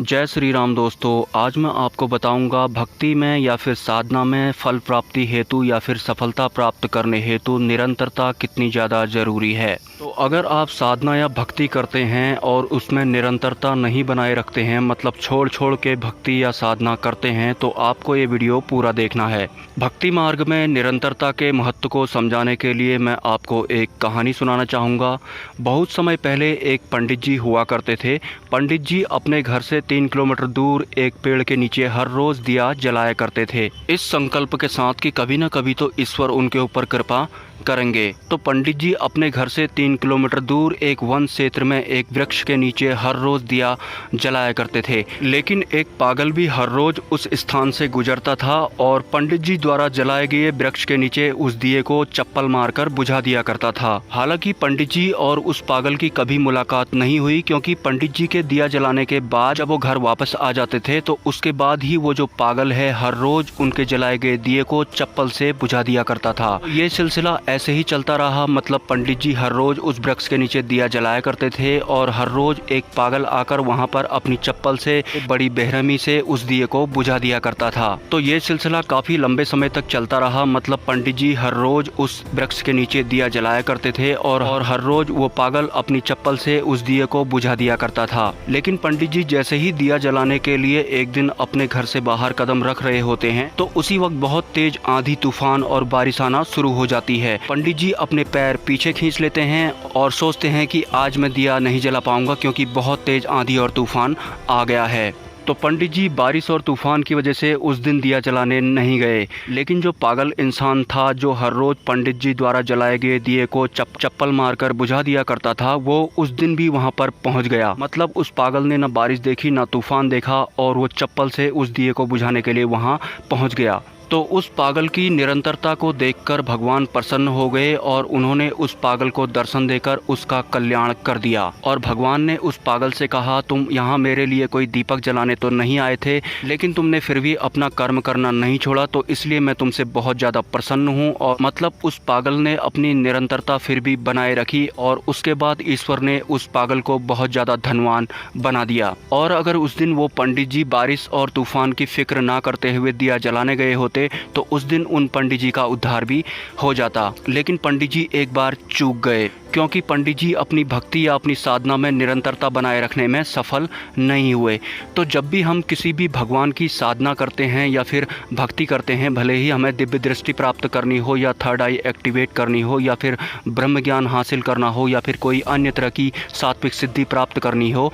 जय श्री राम दोस्तों। आज मैं आपको बताऊंगा भक्ति में या फिर साधना में फल प्राप्ति हेतु या फिर सफलता प्राप्त करने हेतु निरंतरता कितनी ज़्यादा ज़रूरी है। तो अगर आप साधना या भक्ति करते हैं और उसमें निरंतरता नहीं बनाए रखते हैं, मतलब छोड़ छोड़ के भक्ति या साधना करते हैं, तो आपको ये वीडियो पूरा देखना है। भक्ति मार्ग में निरंतरता के महत्व को समझाने के लिए मैं आपको एक कहानी सुनाना चाहूँगा। बहुत समय पहले एक पंडित जी हुआ करते थे। पंडित जी अपने घर से 3 किलोमीटर दूर एक पेड़ के नीचे हर रोज दिया जलाया करते थे, इस संकल्प के साथ कि कभी न कभी तो ईश्वर उनके ऊपर कृपा करेंगे। तो पंडित जी अपने घर से 3 किलोमीटर दूर एक वन क्षेत्र में एक वृक्ष के नीचे हर रोज दिया जलाया करते थे। लेकिन एक पागल भी हर रोज उस स्थान से गुजरता था और पंडित जी द्वारा जलाए गए वृक्ष के नीचे उस दिए को चप्पल मारकर बुझा दिया करता था। हालांकि पंडित जी और उस पागल की कभी मुलाकात नहीं हुई, क्योंकि पंडित जी के दिया जलाने के बाद जब वो घर वापस आ जाते थे तो उसके बाद ही वो जो पागल है हर रोज उनके जलाए गए दिए को चप्पल से बुझा दिया करता था। ये सिलसिला ऐसे ही चलता रहा। मतलब पंडित जी हर रोज उस वृक्ष के नीचे दिया जलाया करते थे और हर रोज एक पागल आकर वहां पर अपनी चप्पल से बड़ी बेरहमी से उस दिए को बुझा दिया करता था। तो ये सिलसिला काफी लंबे समय तक चलता रहा। मतलब पंडित जी हर रोज उस वृक्ष के नीचे दिया जलाया करते थे और हर रोज वो पागल अपनी चप्पल से उस दिए को बुझा दिया करता था। लेकिन पंडित जी जैसे ही दिया जलाने के लिए एक दिन अपने घर से बाहर कदम रख रहे होते हैं तो उसी वक्त बहुत तेज आंधी तूफान और बारिश आना शुरू हो जाती है। पंडित जी अपने पैर पीछे खींच लेते हैं और सोचते हैं कि आज मैं दिया नहीं जला पाऊंगा, क्योंकि बहुत तेज आंधी और तूफान आ गया है। तो पंडित जी बारिश और तूफान की वजह से उस दिन दिया जलाने नहीं गए। लेकिन जो पागल इंसान था जो हर रोज पंडित जी द्वारा जलाए गए दिए को चप्पल मारकर बुझा दिया करता था, वो उस दिन भी वहां पर पहुंच गया। मतलब उस पागल ने न बारिश देखी न तूफान देखा और वो चप्पल से उस दिए को बुझाने के लिए वहां पहुंच गया। तो उस पागल की निरंतरता को देखकर भगवान प्रसन्न हो गए और उन्होंने उस पागल को दर्शन देकर उसका कल्याण कर दिया। और भगवान ने उस पागल से कहा, तुम यहाँ मेरे लिए कोई दीपक जलाने तो नहीं आए थे, लेकिन तुमने फिर भी अपना कर्म करना नहीं छोड़ा, तो इसलिए मैं तुमसे बहुत ज़्यादा प्रसन्न हूँ। और मतलब उस पागल ने अपनी निरंतरता फिर भी बनाए रखी और उसके बाद ईश्वर ने उस पागल को बहुत ज़्यादा धनवान बना दिया। और अगर उस दिन वो पंडित जी बारिश और तूफान की फिक्र ना करते हुए दिया जलाने गए होते तो उस दिन उन पंडित जी का उद्धार भी हो जाता। लेकिन पंडित जी एक बार चूक गए, क्योंकि पंडित जी अपनी भक्ति या अपनी साधना में निरंतरता बनाए रखने में सफल नहीं हुए। तो जब भी हम किसी भी भगवान की साधना करते हैं या फिर भक्ति करते हैं, भले ही हमें दिव्य दृष्टि प्राप्त करनी हो या थर्ड आई एक्टिवेट करनी हो या फिर ब्रह्म ज्ञान हासिल करना हो या फिर कोई अन्य तरह की सात्विक सिद्धि प्राप्त करनी हो,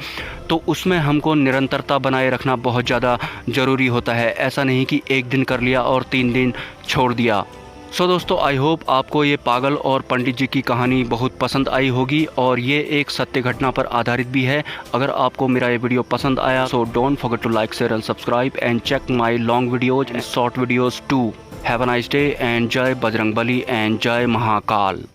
तो उसमें हमको निरंतरता बनाए रखना बहुत ज़्यादा ज़रूरी होता है। ऐसा नहीं कि एक दिन कर लिया और 3 दिन छोड़ दिया। सो दोस्तों, आई होप आपको ये पागल और पंडित जी की कहानी बहुत पसंद आई होगी और ये एक सत्य घटना पर आधारित भी है। अगर आपको मेरा ये वीडियो पसंद आया so don't forget to like, share and subscribe and check my long videos and short videos too. Have a nice day and जय बजरंगबली एंड जय महाकाल।